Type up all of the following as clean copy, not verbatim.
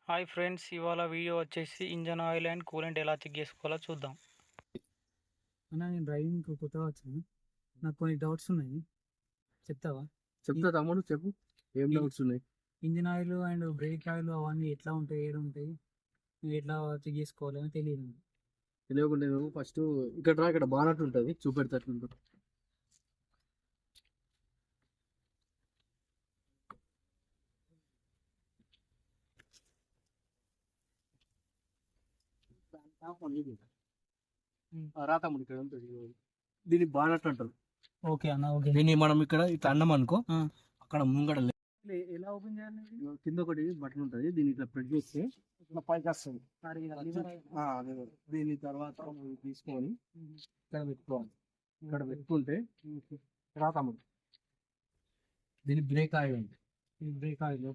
Hi friends, ఇవాళ video వచ్చేసి engine oil and coolant ఎలా చెక్ చేసుకోవాలో చూద్దాం. అన్నా నేను డ్రైవింగ్ కొత్తగా వచ్చాను. నాకు కొన్ని డౌట్స్ ఉన్నాయి, చెప్తావా? చెప్తా తమ్ముడు, చెప్పు. ఏం డౌట్స్ ఉన్నాయి? Engine oil and break oil అవన్నీ ఎట్లా ఉంటాయి, ఏడు ఉంటాయి, ఎట్లా చెక్ చేసుకోవాలి అని తెలియదు. తెలియకుండా నువ్వు ఫస్ట్ ఇక్కడ రా, ఇక్కడ బానట్ ఉంటుంది, చూపెడతాను. రా తమ్ముడు, ఇక్కడ ఉంటుంది. దీన్ని బానట్ అంటారు. ఓకే అన్న, ఓకే. దీన్ని మనం ఇక్కడ ఇట్లా అన్నం అనుకో, అక్కడ ముంగడ ఎలా ఓపెన్ చేయాలి? కింద ఒకటి బటన్ ఉంటుంది, దీన్ని ఇట్లా ప్రెస్ చేస్తే ఇట్లా పైకి వస్తుంది. దీని తర్వాత తీసుకొని ఇక్కడ పెట్టుకోవాలి. ఇక్కడ పెట్టుకుంటే రా తమ్ముడు, దీన్ని బ్రేక్ ఆయిల్ అంటే. ఇది బ్రేక్ ఆయిల్.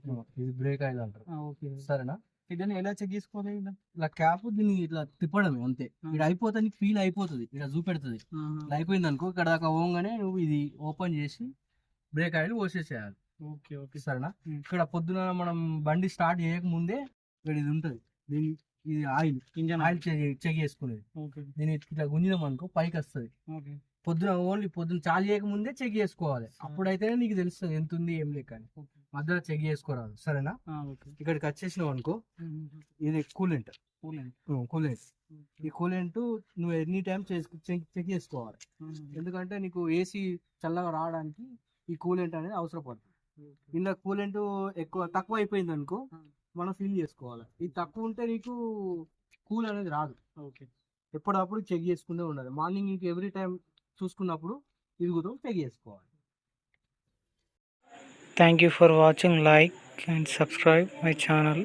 ఇది బ్రేక్ ఆయిల్ అంటారు. ఓకే, సరేనా? ఇదని ఎలా చెక్ చేసుకోవాలి? ఇలా క్యాప్ దీన్ని ఇట్లా తిప్పడమే అంతే. ఇక్కడ అయిపోతుంది, నీకు ఫీల్ అయిపోతుంది, ఇక్కడ చూపెడుతుంది. ఇలా అయిపోయింది అనుకో, ఇక్కడ దాకా పోగానే నువ్వు ఇది ఓపెన్ చేసి బ్రేక్ ఆయిల్ పోసేసేయాలి. Okay, okay. సరేనా? ఇక్కడ పొద్దున మనం బండి స్టార్ట్ చేయక ముందే ఇక్కడ ఇది ఉంటుంది, దీని ఇది ఆయిల్, ఇంజన్ ఆయిల్ చెక్ చేసుకునేది. దీన్ని ఇట్లా గుంజినాం అనుకో, పైకి వస్తుంది. పొద్దున చాలు చేయక ముందే చెక్ చేసుకోవాలి, అప్పుడైతేనే నీకు తెలుస్తుంది ఎంత ఉంది ఏం లేక అని. మధ్యలో చెక్ చేసుకోరాదు. సరేనా? ఇక్కడికి వచ్చేసినావు అనుకో, ఇది కూలెంట్. ఈ కూలెంట్ నువ్వు ఎనీ టైం చెక్ చేసుకోవాలి. ఎందుకంటే నీకు ఏసీ చల్లగా రావడానికి ఈ కూలెంట్ అనేది అవసరపడుతుంది. ఇలా కూలెంట్ తక్కువ అయిపోయింది అనుకో, మనం ఫిల్ చేసుకోవాలి. ఇది తక్కువ ఉంటే నీకు కూల్ అనేది రాదు. ఎప్పుడప్పుడు చెక్ చేసుకుంటూ ఉండాలి. మార్నింగ్ నీకు ఎవ్రీ టైం చూసుకున్నప్పుడు ఇరుగుతో చెక్ చేసుకోవాలి. Thank you for watching. Like and subscribe my channel.